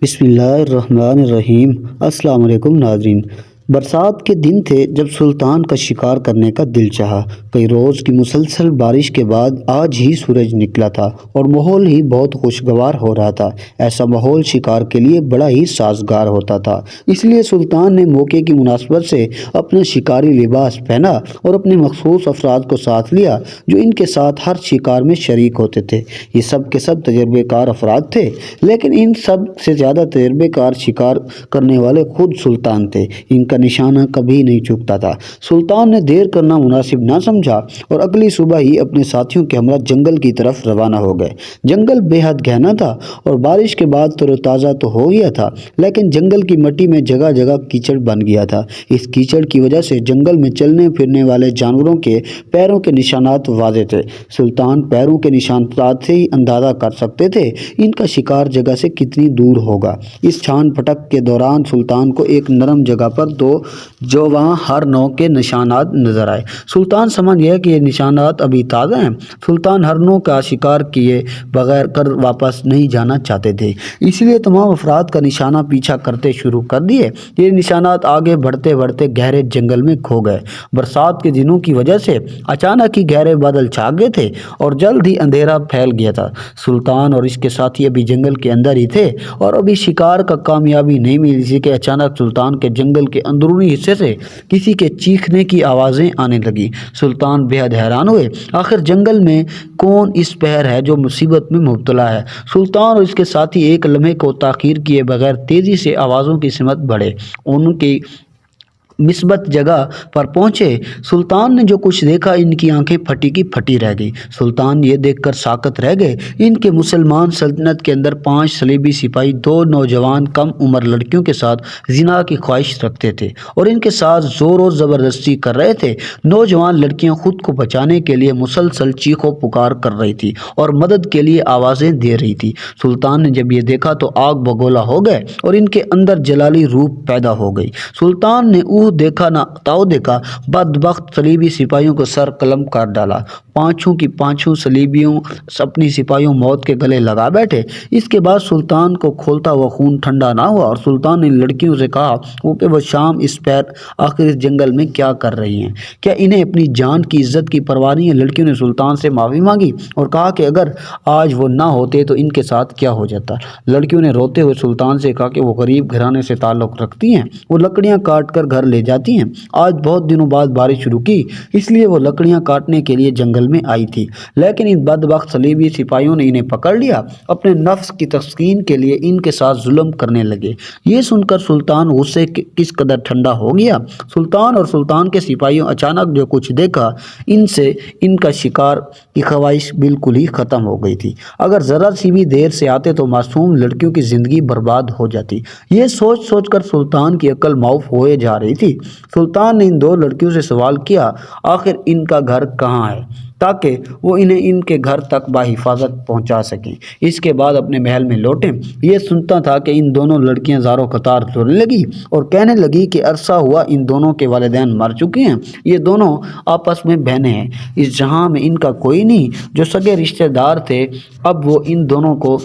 بسم اللہ الرحمن الرحیم۔ السلام علیکم ناظرین۔ برسات کے دن تھے جب سلطان کا شکار کرنے کا دل چاہا۔ کئی روز کی مسلسل بارش کے بعد آج ہی سورج نکلا تھا اور ماحول ہی بہت خوشگوار ہو رہا تھا۔ ایسا ماحول شکار کے لیے بڑا ہی سازگار ہوتا تھا، اس لیے سلطان نے موقع کی مناسبت سے اپنا شکاری لباس پہنا اور اپنے مخصوص افراد کو ساتھ لیا جو ان کے ساتھ ہر شکار میں شریک ہوتے تھے۔ یہ سب کے سب تجربے کار افراد تھے، لیکن ان سب سے زیادہ تجربے کار شکار کرنے والے خود سلطان تھے۔ ان کا نشانہ کبھی نہیں چکتا تھا۔ سلطان نے دیر کرنا مناسب نہ سمجھا اور اگلی صبح ہی اپنے ساتھیوں کے ہمراہ جنگل کی طرف روانہ ہو گئے۔ جنگل بے حد گہنا تھا اور بارش کے بعد تر و تازہ تو ہو گیا تھا، لیکن جنگل کی مٹی میں جگہ جگہ کیچڑ بن گیا تھا۔ اس کیچڑ کی وجہ سے جنگل میں چلنے پھرنے والے جانوروں کے پیروں کے نشانات واضح تھے۔ سلطان پیروں کے نشانات سے ہی اندازہ کر سکتے تھے ان کا شکار جگہ سے کتنی دور ہوگا۔ اس چھان پھٹک کے دوران سلطان کو ایک نرم جگہ پر جو وہاں ہر نوع کے نشانات نظر آئے۔ سلطان سمجھ گیا کہ یہ نشانات ابھی تازہ ہیں۔ سلطان ہرنوں کا شکار کیے بغیر کر واپس نہیں جانا چاہتے تھے، اس لیے تمام افراد کا نشانہ پیچھا کرتے شروع کر دیے۔ یہ نشانات آگے بڑھتے بڑھتے گہرے جنگل میں کھو گئے۔ برسات کے دنوں کی وجہ سے اچانک ہی گہرے بادل چھا گئے تھے اور جلد ہی اندھیرا پھیل گیا تھا۔ سلطان اور اس کے ساتھی ابھی جنگل کے اندر ہی تھے اور ابھی شکار کا کامیابی نہیں ملی، اسی کے اچانک سلطان کے جنگل کے اندرونی حصے سے کسی کے چیخنے کی آوازیں آنے لگی۔ سلطان بے حد حیران ہوئے، آخر جنگل میں کون اس پہر ہے جو مصیبت میں مبتلا ہے؟ سلطان اور اس کے ساتھی ایک لمحے کو تاخیر کیے بغیر تیزی سے آوازوں کی سمت بڑھے۔ ان کی مثبت جگہ پر پہنچے سلطان نے جو کچھ دیکھا، ان کی آنکھیں پھٹی کی پھٹی رہ گئی۔ سلطان یہ دیکھ کر ساکت رہ گئے۔ ان کے مسلمان سلطنت کے اندر 5 صلیبی سپاہی 2 نوجوان کم عمر لڑکیوں کے ساتھ زنا کی خواہش رکھتے تھے اور ان کے ساتھ زور و زبردستی کر رہے تھے۔ نوجوان لڑکیاں خود کو بچانے کے لیے مسلسل چیخ و پکار کر رہی تھی اور مدد کے لیے آوازیں دے رہی تھی۔ سلطان نے جب یہ دیکھا تو آگ بگولا ہو گئے اور ان کے اندر جلالی روح پیدا ہو گئی۔ سلطان نے دیکھا نہ تاؤ دیکھا، بدبخت صلیبی سپاہیوں کو سر قلم کر ڈالا۔ پانچوں کی پانچوں صلیبیوں اپنی سپاہیوں موت کے گلے لگا بیٹھے۔ اس کے بعد سلطان کو کھولتا ہوا خون ٹھنڈا نہ ہوا اور سلطان نے لڑکیوں سے کہا کہ وہ شام اس پیر آخر اس جنگل میں کیا کر رہی ہیں؟ کیا انہیں اپنی جان کی عزت کی پرواہ نہیں ہے؟ لڑکیوں نے سلطان سے معافی مانگی اور کہا کہ اگر آج وہ نہ ہوتے تو ان کے ساتھ کیا ہو جاتا۔ لڑکیوں نے روتے ہوئے سلطان سے کہا کہ وہ غریب گھرانے سے تعلق رکھتی ہیں، وہ لکڑیاں کاٹ کر گھر لے جاتی ہیں۔ آج بہت دنوں بعد بارش شروع کی، اس لیے وہ لکڑیاں کاٹنے کے لیے جنگل میں آئی تھی، لیکن ان بدبخت صلیبی سپاہیوں نے انہیں پکڑ لیا۔ اپنے نفس کی تسکین کے لیے ان کے ساتھ ظلم کرنے لگے۔ یہ سن کر سلطان غصے کس قدر ٹھنڈا ہو گیا۔ سلطان اور سلطان کے سپاہیوں اچانک جو کچھ دیکھا، ان سے ان کا شکار کی خواہش بالکل ہی ختم ہو گئی تھی۔ اگر ذرا سی بھی دیر سے آتے تو معصوم لڑکیوں کی زندگی برباد ہو جاتی۔ یہ سوچ سوچ کر سلطان کی عقل معاف ہوئے جا رہی تھی۔ سلطان نے ان 2 لڑکیوں سے سوال کیا آخر ان کا گھر کہاں ہے، تاکہ وہ انہیں ان کے گھر تک بحفاظت پہنچا سکیں۔ اس کے بعد اپنے محل میں لوٹیں۔ یہ سنتا تھا کہ ان دونوں لڑکیاں زاروں قطار رونے لگی اور کہنے لگی کہ عرصہ ہوا ان دونوں کے والدین مر چکے ہیں، یہ دونوں آپس میں بہنیں ہیں، اس جہاں میں ان کا کوئی نہیں۔ جو سگے رشتہ دار تھے اب وہ ان دونوں کو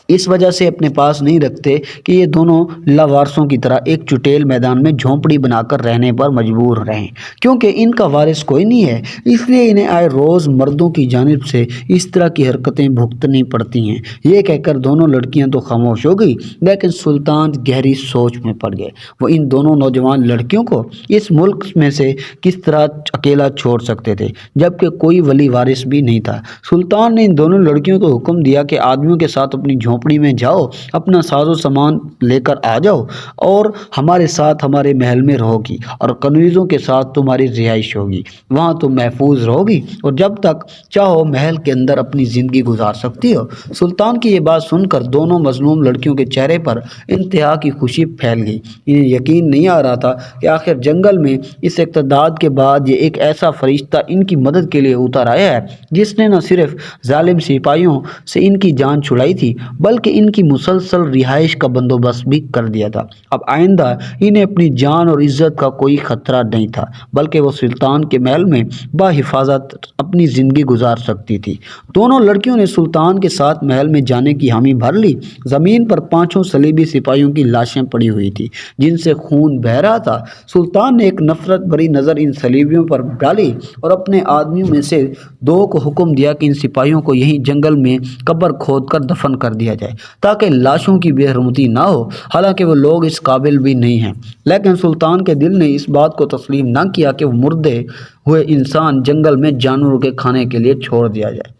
اس وجہ سے اپنے پاس نہیں رکھتے کہ یہ دونوں لاوارثوں کی طرح ایک چٹیل میدان میں جھونپڑی بنا کر رہنے پر مجبور رہیں، کیونکہ ان کا وارث کوئی نہیں ہے، اس لیے انہیں آئے روز مردوں کی جانب سے اس طرح کی حرکتیں بھگتنی پڑتی ہیں۔ یہ کہہ کر دونوں لڑکیاں تو خاموش ہو گئی، لیکن سلطان گہری سوچ میں پڑ گئے۔ وہ ان دونوں نوجوان لڑکیوں کو اس ملک میں سے کس طرح اکیلا چھوڑ سکتے تھے، جبکہ کوئی ولی وارث بھی نہیں تھا۔ سلطان نے ان دونوں لڑکیوں کو حکم دیا کہ آدمیوں کے ساتھ اپنی جھونپڑی میں جاؤ، اپنا ساز و سامان لے کر آ جاؤ اور ہمارے ساتھ ہمارے محل میں رہو گی اور کنیزوں کے ساتھ تمہاری رہائش ہوگی، وہاں تم محفوظ رہو گی اور جب تک چاہو محل کے اندر اپنی زندگی گزار سکتی ہو۔ سلطان کی یہ بات سن کر دونوں مظلوم لڑکیوں کے چہرے پر انتہا کی خوشی پھیل گئی۔ انہیں یقین نہیں آ رہا تھا کہ آخر جنگل میں اس اقتدار کے بعد یہ ایک ایسا فرشتہ ان کی مدد کے لیے اتر آیا ہے جس نے نہ صرف ظالم سپاہیوں سے ان کی جان چھڑائی تھی بلکہ ان کی مسلسل رہائش کا بندوبست بھی کر دیا تھا۔ اب آئندہ انہیں اپنی جان اور عزت کا کوئی خطرہ نہیں تھا، بلکہ وہ سلطان کے محل میں بحفاظت اپنی زندگی گزار سکتی تھی۔ دونوں لڑکیوں نے سلطان کے ساتھ محل میں جانے کی حامی بھر لی۔ زمین پر 5 صلیبی سپاہیوں کی لاشیں پڑی ہوئی تھی جن سے خون بہہ رہا تھا۔ سلطان نے ایک نفرت بھری نظر ان صلیبیوں پر ڈالی اور اپنے آدمیوں میں سے 2 کو حکم دیا کہ ان سپاہیوں کو یہیں جنگل میں قبر کھود کر دفن کر دیا جائے تاکہ لاشوں کی بے حرمتی نہ ہو۔ حالانکہ وہ لوگ اس قابل بھی نہیں ہیں، لیکن سلطان کے دل نے اس بات کو تسلیم نہ کیا کہ وہ مردے ہوئے انسان جنگل میں جانوروں کے کھانے کے لیے چھوڑ دیا جائے۔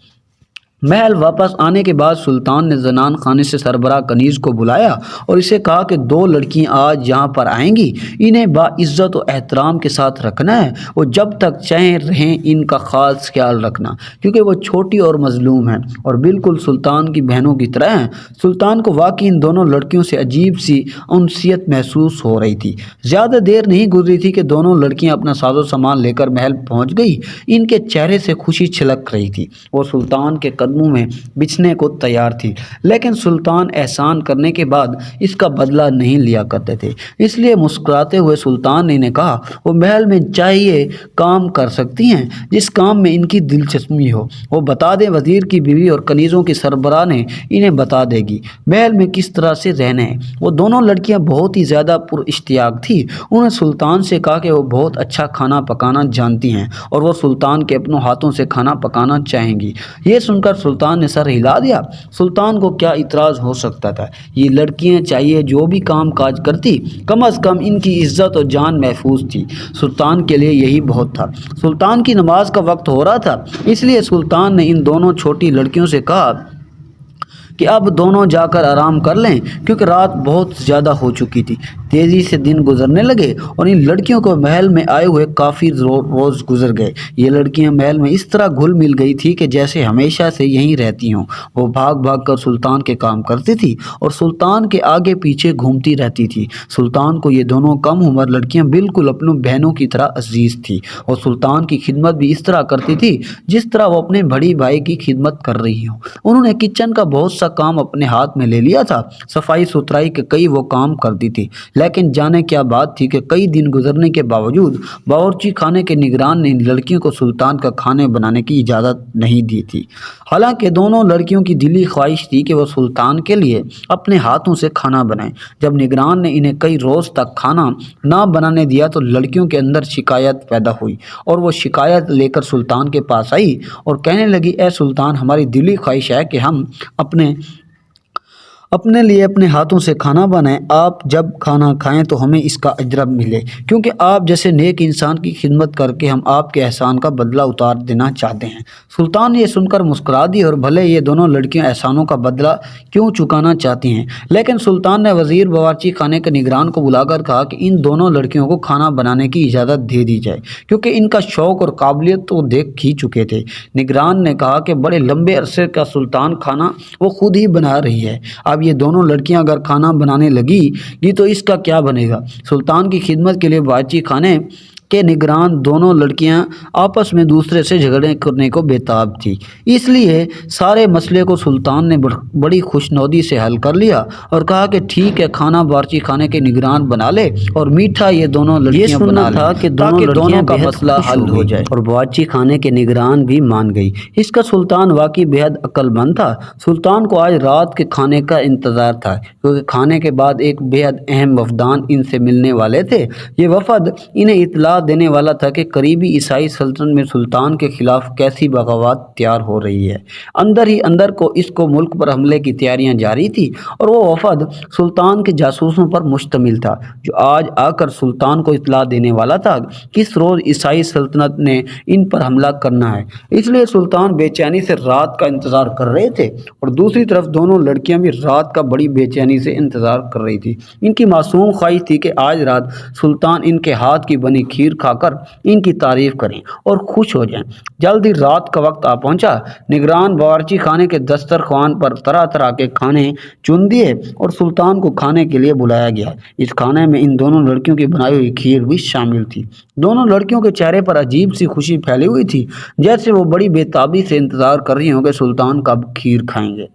محل واپس آنے کے بعد سلطان نے زنان خانے سے سربراہ کنیز کو بلایا اور اسے کہا کہ 2 لڑکیاں آج یہاں پر آئیں گی، انہیں باعزت و احترام کے ساتھ رکھنا ہے، وہ جب تک چاہیں رہیں ان کا خاص خیال رکھنا، کیونکہ وہ چھوٹی اور مظلوم ہیں اور بالکل سلطان کی بہنوں کی طرح ہیں۔ سلطان کو واقعی ان دونوں لڑکیوں سے عجیب سی انسیت محسوس ہو رہی تھی۔ زیادہ دیر نہیں گزری تھی کہ دونوں لڑکیاں اپنا ساز و سامان لے کر محل پہنچ گئی۔ ان کے چہرے سے خوشی چھلک رہی تھی، وہ سلطان کے قدموں میں بچھنے کو تیار تھی، لیکن سلطان احسان کرنے کے بعد اس کا بدلہ نہیں لیا کرتے تھے، اس لیے مسکراتے ہوئے سلطان نے انہیں کہا وہ محل میں چاہیے کام کر سکتی ہیں جس کام میں ان کی دلچسپی ہو، وہ بتا دیں۔ وزیر کی بیوی اور کنیزوں کی سربراہ نے انہیں بتا دے گی محل میں کس طرح سے رہنا ہے۔ وہ دونوں لڑکیاں بہت ہی زیادہ پر اشتیاق تھی، انہوں نے سلطان سے کہا کہ وہ بہت اچھا کھانا پکانا جانتی ہیں اور وہ سلطان کے اپنے ہاتھوں سے کھانا پکانا چاہیں گی۔ یہ سن کر سلطان نے سر ہلا دیا۔ سلطان کو کیا اعتراض ہو سکتا تھا؟ یہ لڑکیاں چاہیے جو بھی کام کاج کرتی، کم از کم ان کی عزت اور جان محفوظ تھی۔ سلطان کے لیے یہی بہت تھا۔ سلطان کی نماز کا وقت ہو رہا تھا، اس لیے سلطان نے ان دونوں چھوٹی لڑکیوں سے کہا کہ اب دونوں جا کر آرام کر لیں کیونکہ رات بہت زیادہ ہو چکی تھی۔ تیزی سے دن گزرنے لگے اور ان لڑکیوں کو محل میں آئے ہوئے کافی روز گزر گئے۔ یہ لڑکیاں محل میں اس طرح گھل مل گئی تھی کہ جیسے ہمیشہ سے یہیں رہتی ہوں۔ وہ بھاگ بھاگ کر سلطان کے کام کرتی تھی اور سلطان کے آگے پیچھے گھومتی رہتی تھی۔ سلطان کو یہ دونوں کم عمر لڑکیاں بالکل اپنی بہنوں کی طرح عزیز تھی اور سلطان کی خدمت بھی اس طرح کرتی تھی جس طرح وہ اپنے بڑی بھائی کی خدمت کر رہی ہوں۔ انہوں نے کچن کا بہت سا کام اپنے ہاتھ میں لے لیا تھا، صفائی ستھرائی کے کئی وہ کام کرتی تھی، لیکن جانے کیا بات تھی کہ کئی دن گزرنے کے باوجود باورچی خانے کے نگران نے ان لڑکیوں کو سلطان کا کھانے بنانے کی اجازت نہیں دی تھی۔ حالانکہ دونوں لڑکیوں کی دلی خواہش تھی کہ وہ سلطان کے لیے اپنے ہاتھوں سے کھانا بنائیں۔ جب نگران نے انہیں کئی روز تک کھانا نہ بنانے دیا تو لڑکیوں کے اندر شکایت پیدا ہوئی اور وہ شکایت لے کر سلطان کے پاس آئی اور کہنے لگی، اے سلطان، ہماری دلی خواہش ہے کہ ہم اپنے لیے اپنے ہاتھوں سے کھانا بنائیں۔ آپ جب کھانا کھائیں تو ہمیں اس کا اجر ملے، کیونکہ آپ جیسے نیک انسان کی خدمت کر کے ہم آپ کے احسان کا بدلہ اتار دینا چاہتے ہیں۔ سلطان نے یہ سن کر مسکرا دی اور بھلے یہ دونوں لڑکیاں احسانوں کا بدلہ کیوں چکانا چاہتی ہیں، لیکن سلطان نے وزیر باورچی خانے کے نگران کو بلا کر کہا کہ ان دونوں لڑکیوں کو کھانا بنانے کی اجازت دے دی جائے، کیونکہ ان کا شوق اور قابلیت تو دیکھ ہی چکے تھے۔ نگران نے کہا کہ بڑے لمبے عرصے کا سلطان کھانا وہ خود ہی بنا رہی ہے، اب یہ دونوں لڑکیاں اگر کھانا بنانے لگی تو اس کا کیا بنے گا؟ سلطان کی خدمت کے لیے باورچی خانے کے نگران دونوں لڑکیاں آپس میں دوسرے سے جھگڑے کرنے کو بےتاب تھی، اس لیے سارے مسئلے کو سلطان نے بڑی خوشنودی سے حل کر لیا اور کہا کہ ٹھیک ہے، کھانا باورچی خانے کے نگران بنا لے اور میٹھا یہ دونوں لڑکیاں بنا لیں تاکہ دونوں کا مسئلہ حل ہو جائے، اور باورچی خانے کے نگران بھی مان گئی۔ اس کا سلطان واقعی بے حد عقل مند تھا۔ سلطان کو آج رات کے کھانے کا انتظار تھا، کیونکہ کھانے کے بعد ایک بے حد اہم وفدان ان سے ملنے والے تھے۔ یہ وفد انہیں اطلاع دینے والا تھا کہ قریبی عیسائی سلطنت میں سلطان کے خلاف کیسی بغاوت تیار ہو رہی ہے۔ اندر ہی اندر اس کو ملک پر حملے کی تیاریاں جاری تھی اور وہ وفد سلطان کے جاسوسوں پر مشتمل تھا جو آج آ کر سلطان کو اطلاع دینے والا تھا کہ اس روز عیسائی سلطنت نے ان پر حملہ کرنا ہے۔ اس لیے سلطان بے چینی سے رات کا انتظار کر رہے تھے اور دوسری طرف دونوں لڑکیاں بھی رات کا بڑی بے چینی سے انتظار کر رہی تھی۔ ان کی معصوم خواہش تھی کہ آج رات سلطان ان کے ہاتھ کی بنی کھیر کھا کر ان کی تعریف کریں اور خوش ہو جائیں۔ جلدی رات کا وقت آ پہنچا۔ نگران باورچی خانے کے دسترخوان پر طرح طرح کے کھانے چن دیے اور سلطان کو کھانے کے لیے بلایا گیا۔ اس کھانے میں ان دونوں لڑکیوں کی بنائی ہوئی کھیر بھی شامل تھی۔ دونوں لڑکیوں کے چہرے پر عجیب سی خوشی پھیلی ہوئی تھی، جیسے وہ بڑی بے تابی سے انتظار کر رہی ہوں کہ سلطان کب کھیر کھائیں گے۔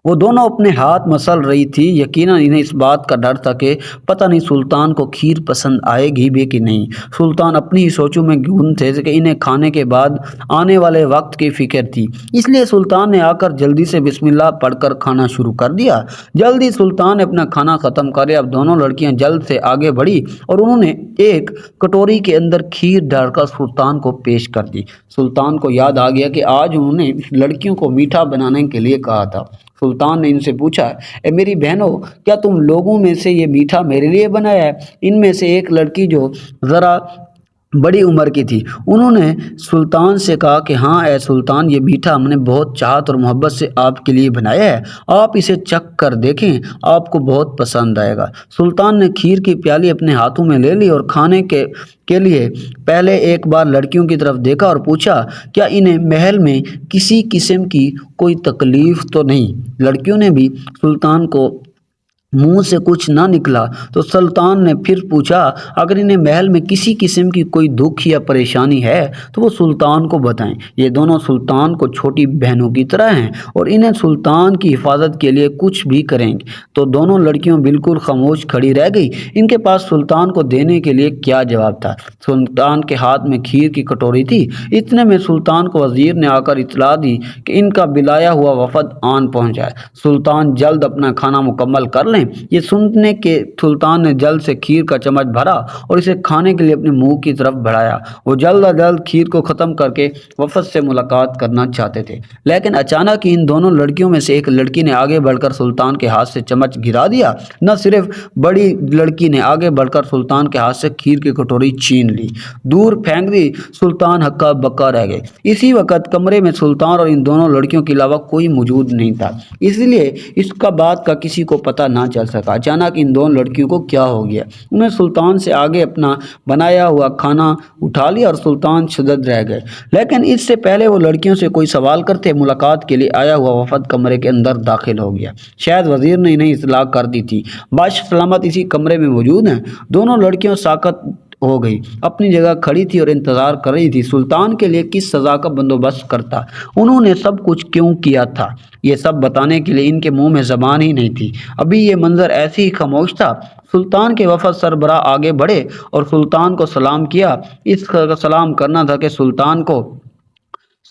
وہ دونوں اپنے ہاتھ مسل رہی تھی، یقیناً انہیں اس بات کا ڈر تھا کہ پتہ نہیں سلطان کو کھیر پسند آئے گی بھی کہ نہیں۔ سلطان اپنی ہی سوچوں میں گم تھے کہ انہیں کھانے کے بعد آنے والے وقت کی فکر تھی، اس لیے سلطان نے آ کر جلدی سے بسم اللہ پڑھ کر کھانا شروع کر دیا۔ جلدی سلطان نے اپنا کھانا ختم کریا۔ اب دونوں لڑکیاں جلد سے آگے بڑھی اور انہوں نے ایک کٹوری کے اندر کھیر ڈال کر سلطان کو پیش کر دی۔ سلطان کو یاد آ گیا کہ آج انہوں نے لڑکیوں کو میٹھا بنانے کے لیے کہا تھا۔ سلطان نے ان سے پوچھا، اے میری بہنوں، کیا تم لوگوں میں سے یہ میٹھا میرے لیے بنایا ہے؟ ان میں سے ایک لڑکی جو ذرا بڑی عمر کی تھی، انہوں نے سلطان سے کہا کہ ہاں اے سلطان، یہ میٹھا ہم نے بہت چاہت اور محبت سے آپ کے لیے بنایا ہے، آپ اسے چکھ کر دیکھیں، آپ کو بہت پسند آئے گا۔ سلطان نے کھیر کی پیالی اپنے ہاتھوں میں لے لی اور کھانے کے لیے پہلے ایک بار لڑکیوں کی طرف دیکھا اور پوچھا، کیا انہیں محل میں کسی قسم کی کوئی تکلیف تو نہیں؟ لڑکیوں نے بھی سلطان کو منہ سے کچھ نہ نکلا تو سلطان نے پھر پوچھا، اگر انہیں محل میں کسی قسم کی کوئی دکھ یا پریشانی ہے تو وہ سلطان کو بتائیں۔ یہ دونوں سلطان کو چھوٹی بہنوں کی طرح ہیں اور انہیں سلطان کی حفاظت کے لیے کچھ بھی کریں گے۔ تو دونوں لڑکیوں بالکل خاموش کھڑی رہ گئی۔ ان کے پاس سلطان کو دینے کے لیے کیا جواب تھا؟ سلطان کے ہاتھ میں کھیر کی کٹوری تھی۔ اتنے میں سلطان کو وزیر نے آ کر اطلاع دی کہ ان کا بلایا ہوا وفد آن پہنچا ہے، سلطان جلد اپنا کھانا مکمل کر لیں۔ یہ سننے کے سلطان نے جلد سے کھیر کا چمچ بھرا اور اسے کھانے کے لیے اپنے منہ کی طرف بڑھایا۔ وہ جلد از جلد کھیر کو ختم کر کے وفد سے ملاقات کرنا چاہتے تھے، لیکن اچانک ان دونوں لڑکیوں میں سے ایک لڑکی نے آگے بڑھ کر سلطان کے ہاتھ سے چمچ گرا دیا۔ نہ صرف بڑی لڑکی نے آگے بڑھ کر سلطان کے ہاتھ سے کھیر کی کٹوری چھین لی، دور پھینک دی۔ سلطان ہکا بکا رہ گئے۔ اسی وقت کمرے میں سلطان اور ان دونوں لڑکیوں کے علاوہ کوئی موجود نہیں تھا، اس لیے اس کا بات کا کسی کو پتہ نہ چل سکا۔ اچانک ان دونوں لڑکیوں کو کیا ہو گیا؟ انہیں سلطان سے آگے اپنا بنایا ہوا کھانا اٹھا لیا اور سلطان شدد رہ گئے۔ لیکن اس سے پہلے وہ لڑکیوں سے کوئی سوال کرتے، ملاقات کے لیے آیا ہوا وفد کمرے کے اندر داخل ہو گیا۔ شاید وزیر نے انہیں اطلاع کر دی تھی، بادشاہ سلامت اسی کمرے میں موجود ہیں۔ دونوں لڑکیوں ساکت ہو گئی، اپنی جگہ کھڑی تھی اور انتظار کر رہی تھی سلطان کے لیے کس سزا کا بندوبست کرتا۔ انہوں نے سب کچھ کیوں کیا تھا، یہ سب بتانے کے لیے ان کے منہ میں زبان ہی نہیں تھی۔ ابھی یہ منظر ایسے ہی خاموش تھا۔ سلطان کے وفد سربراہ آگے بڑھے اور سلطان کو سلام کیا۔ اس کا سلام کرنا تھا کہ سلطان کو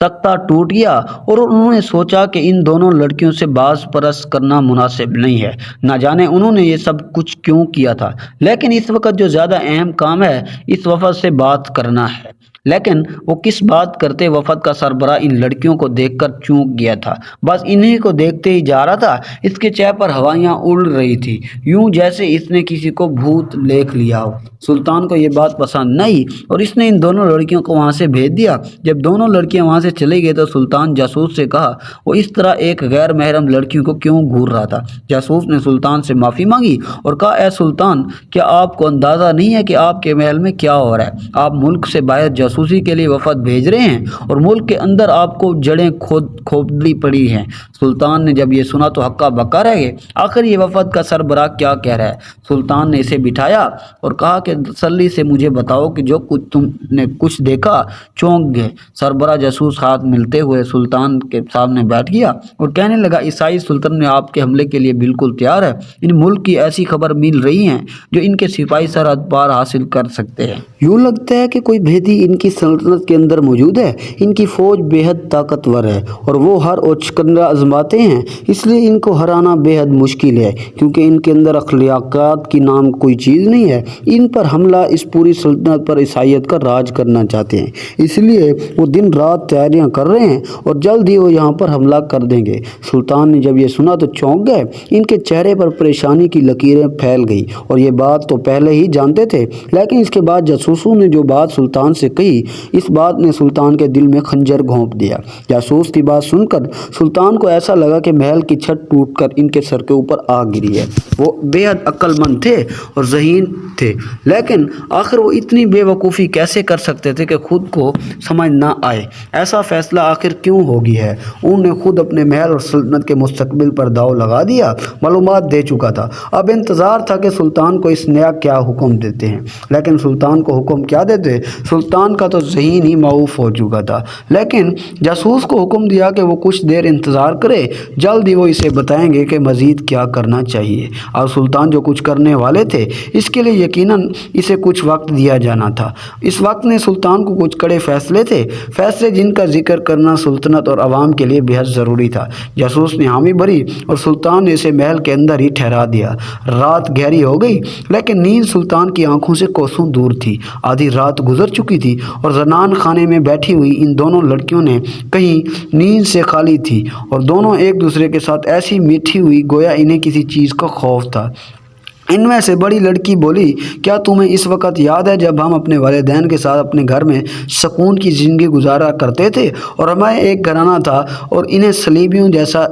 سکتہ ٹوٹ گیا اور انہوں نے سوچا کہ ان دونوں لڑکیوں سے باز پرست کرنا مناسب نہیں ہے۔ نہ جانے انہوں نے یہ سب کچھ کیوں کیا تھا، لیکن اس وقت جو زیادہ اہم کام ہے اس وفد سے بات کرنا ہے۔ لیکن وہ کس بات کرتے؟ وفد کا سربراہ ان لڑکیوں کو دیکھ کر چونک گیا تھا، بس انہی کو دیکھتے ہی جا رہا تھا۔ اس کے چہرے پر ہوائیاں اڑ رہی تھی، یوں جیسے اس نے کسی کو بھوت دیکھ لیا ہو۔ سلطان کو یہ بات پسند نہیں اور اس نے ان دونوں لڑکیوں کو وہاں سے بھیج دیا۔ جب دونوں لڑکیاں وہاں سے چلی گئی تو سلطان جاسوس سے کہا، وہ اس طرح ایک غیر محرم لڑکیوں کو کیوں گھور رہا تھا؟ جاسوس نے سلطان سے معافی مانگی اور کہا، اے سلطان، کیا آپ کو اندازہ نہیں ہے کہ آپ کے محل میں کیا ہو رہا ہے؟ آپ ملک سے باہر جاسوسی کے لیے وفد بھیج رہے ہیں اور ملک کے اندر آپ کو جڑیں کھودلی پڑی ہیں۔ سلطان نے جب یہ سنا تو ہکا بکا رہ گئے، آخر یہ وفد کا سربراہ کیا کہہ رہا ہے؟ سلطان نے اسے بٹھایا اور کہا کہ تسلی سے مجھے بتاؤ کہ جو کچھ تم نے کچھ دیکھا۔ چونک گئے۔ سربراہ جاسوس ہاتھ ملتے ہوئے سلطان کے سامنے بیٹھ گیا اور کہنے لگا، عیسائی سلطنت میں آپ کے حملے کے لیے بالکل تیار ہے۔ ان ملک کی ایسی خبر مل رہی ہیں جو ان کے سپاہی سرحد پار حاصل کر سکتے ہیں۔ یوں لگتا ہے کہ کوئی بھیدی ان کی سلطنت کے اندر موجود ہے۔ ان کی فوج بے حد طاقتور ہے اور وہ ہر اوچکنڈا آزماتے ہیں، اس لیے ان کو ہرانا بے حد مشکل ہے، کیونکہ ان کے اندر اخلاقیات کی نام کوئی چیز نہیں ہے۔ ان پر حملہ اس پوری سلطنت پر عیسائیت کا راج کرنا چاہتے ہیں، اس لیے وہ دن رات تیاریاں کر رہے ہیں اور جلد ہی وہ یہاں پر حملہ کر دیں گے۔ سلطان نے جب یہ سنا تو چونک گئے۔ ان کے چہرے پر پریشانی کی لکیریں پھیل گئی اور یہ بات تو پہلے ہی جانتے تھے، لیکن اس کے بعد جاسوسوں نے جو بات سلطان سے کہی، اس بات نے سلطان کے دل میں خنجر گھونپ دیا۔ جاسوس کی بات سن کر سلطان کو ایسا لگا کہ محل کی چھت ٹوٹ کر ان کے سر کے اوپر آ گری ہے۔ وہ بے حد عقل مند تھے اور ذہین تھے، لیکن آخر وہ اتنی بے وقوفی کیسے کر سکتے تھے کہ خود کو سمجھ نہ آئے؟ ایسا فیصلہ آخر کیوں ہو گیا ہے؟ انہوں نے خود اپنے محل اور سلطنت کے مستقبل پر داؤ لگا دیا، معلومات دے چکا تھا۔ اب انتظار تھا کہ سلطان کو اس نیا کیا حکم دیتے ہیں، لیکن سلطان کو حکم کیا دیتے؟ سلطان سلطان کا تو ذہن ہی معوف ہو چکا تھا، لیکن جاسوس کو حکم دیا کہ وہ کچھ دیر انتظار کرے، جلد ہی وہ اسے بتائیں گے کہ مزید کیا کرنا چاہیے۔ اور سلطان جو کچھ کرنے والے تھے اس کے لیے یقیناً اسے کچھ وقت دیا جانا تھا۔ اس وقت نے سلطان کو کچھ کڑے فیصلے تھے، فیصلے جن کا ذکر کرنا سلطنت اور عوام کے لیے بہت ضروری تھا۔ جاسوس نے حامی بھری اور سلطان نے اسے محل کے اندر ہی ٹھہرا دیا۔ رات گہری ہو گئی لیکن نیند سلطان کی آنکھوں سے کوسوں دور تھی۔ آدھی رات گزر چکی تھی اور زنان خانے میں بیٹھی ہوئی ان دونوں لڑکیوں نے کہیں نیند سے خالی تھی اور دونوں ایک دوسرے کے ساتھ ایسی میٹھی ہوئی گویا انہیں کسی چیز کا خوف تھا۔ ان میں سے بڑی لڑکی بولی، کیا تمہیں اس وقت یاد ہے جب ہم اپنے والدین کے ساتھ اپنے گھر میں سکون کی زندگی گزارا کرتے تھے اور ہمیں ایک گھرانہ تھا اور انہیں صلیبیوں جیسا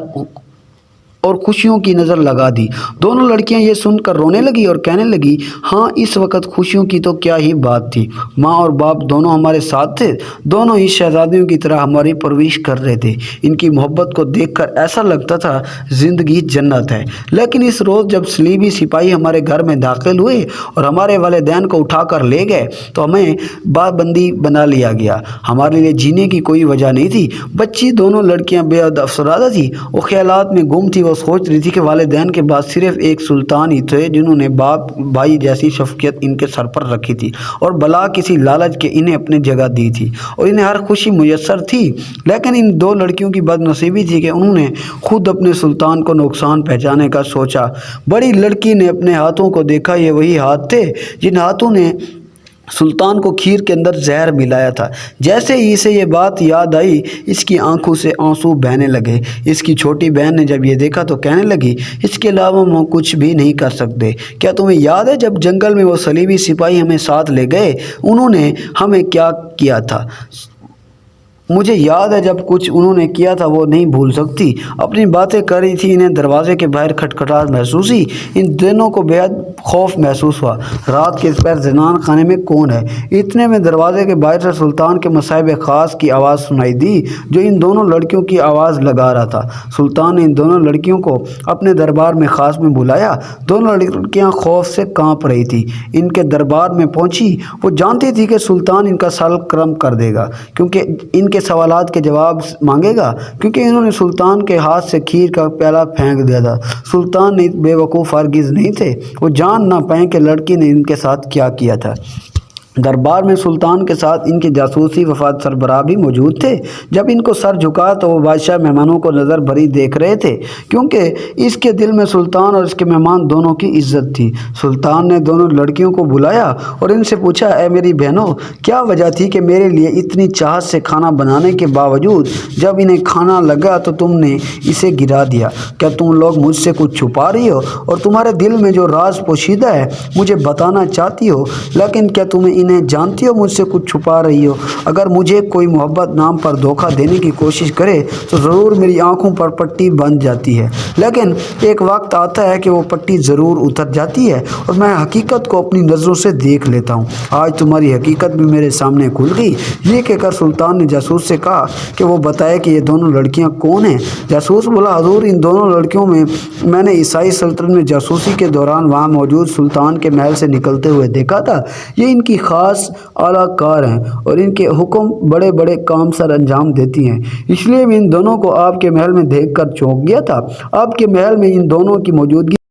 اور خوشیوں کی نظر لگا دی؟ دونوں لڑکیاں یہ سن کر رونے لگی اور کہنے لگی، ہاں اس وقت خوشیوں کی تو کیا ہی بات تھی، ماں اور باپ دونوں ہمارے ساتھ تھے، دونوں ہی شہزادیوں کی طرح ہماری پرورش کر رہے تھے، ان کی محبت کو دیکھ کر ایسا لگتا تھا زندگی جنت ہے۔ لیکن اس روز جب صلیبی سپاہی ہمارے گھر میں داخل ہوئے اور ہمارے والدین کو اٹھا کر لے گئے تو ہمیں بندی بنا لیا گیا، ہمارے لیے جینے کی کوئی وجہ نہیں تھی۔ بچی دونوں لڑکیاں بے حد افسردہ تھی، وہ خیالات میں گم تھی، وہ سوچ رہی تھی کہ والدین کے بعد صرف ایک سلطان ہی تھے جنہوں نے باپ بھائی جیسی شفقت ان کے سر پر رکھی تھی اور بلا کسی لالچ کے انہیں اپنے جگہ دی تھی اور انہیں ہر خوشی میسر تھی۔ لیکن ان دو لڑکیوں کی بد نصیبی تھی کہ انہوں نے خود اپنے سلطان کو نقصان پہنچانے کا سوچا۔ بڑی لڑکی نے اپنے ہاتھوں کو دیکھا، یہ وہی ہاتھ تھے جن ہاتھوں نے سلطان کو کھیر کے اندر زہر ملایا تھا۔ جیسے ہی اسے یہ بات یاد آئی اس کی آنکھوں سے آنسو بہنے لگے۔ اس کی چھوٹی بہن نے جب یہ دیکھا تو کہنے لگی، اس کے علاوہ ہم کچھ بھی نہیں کر سکتے۔ کیا تمہیں یاد ہے جب جنگل میں وہ صلیبی سپاہی ہمیں ساتھ لے گئے انہوں نے ہمیں کیا کیا تھا؟ مجھے یاد ہے جب کچھ انہوں نے کیا تھا وہ نہیں بھول سکتی۔ اپنی باتیں کر رہی تھی، انہیں دروازے کے باہر کھٹکھٹاہٹ محسوس ہوئی۔ ان دونوں کو بے حد خوف محسوس ہوا۔ رات کے اس پہر زنان خانے میں کون ہے؟ اتنے میں دروازے کے باہر سے سلطان کے مصاحب خاص کی آواز سنائی دی جو ان دونوں لڑکیوں کی آواز لگا رہا تھا۔ سلطان نے ان دونوں لڑکیوں کو اپنے دربار میں خاص میں بلایا۔ دونوں لڑکیاں خوف سے کانپ رہی تھی۔ ان کے دربار میں پہنچی، وہ جانتی تھی کہ سلطان ان کا سال کرم کر دے گا کیونکہ ان کے سوالات کے جواب مانگے گا، کیونکہ انہوں نے سلطان کے ہاتھ سے کھیر کا پیالہ پھینک دیا تھا۔ سلطان نے بے وقوف ہرگز نہیں تھے، وہ جان نہ پائیں کہ لڑکی نے ان کے ساتھ کیا کیا تھا۔ دربار میں سلطان کے ساتھ ان کے جاسوسی وفد سربراہ بھی موجود تھے۔ جب ان کو سر جھکا تو وہ بادشاہ مہمانوں کو نظر بھری دیکھ رہے تھے کیونکہ اس کے دل میں سلطان اور اس کے مہمان دونوں کی عزت تھی۔ سلطان نے دونوں لڑکیوں کو بلایا اور ان سے پوچھا، اے میری بہنوں، کیا وجہ تھی کہ میرے لیے اتنی چاہت سے کھانا بنانے کے باوجود جب انہیں کھانا لگا تو تم نے اسے گرا دیا؟ کیا تم لوگ مجھ سے کچھ چھپا رہی ہو اور تمہارے دل میں جو راز پوشیدہ ہے مجھے بتانا چاہتی ہو؟ لیکن کیا تمہیں انہیں جانتی ہو مجھ سے کچھ چھپا رہی ہو؟ اگر مجھے کوئی محبت نام پر دھوکہ دینے کی کوشش کرے تو ضرور میری آنکھوں پر پٹی بن جاتی ہے، لیکن ایک وقت آتا ہے کہ وہ پٹی ضرور اتر جاتی ہے اور میں حقیقت کو اپنی نظروں سے دیکھ لیتا ہوں۔ آج تمہاری حقیقت بھی میرے سامنے کھل گئی۔ یہ کہہ کر سلطان نے جاسوس سے کہا کہ وہ بتائے کہ یہ دونوں لڑکیاں کون ہیں۔ جاسوس بولا، حضور، ان دونوں لڑکیوں میں نے عیسائی سلطنت میں جاسوسی کے دوران وہاں موجود سلطان کے محل سے نکلتے ہوئے دیکھا تھا۔ یہ ان کی خاص اعلیٰ کار ہیں اور ان کے حکم بڑے بڑے کام سر انجام دیتی ہیں، اس لیے میں ان دونوں کو آپ کے محل میں دیکھ کر چونک گیا تھا۔ آپ کے محل میں ان دونوں کی موجودگی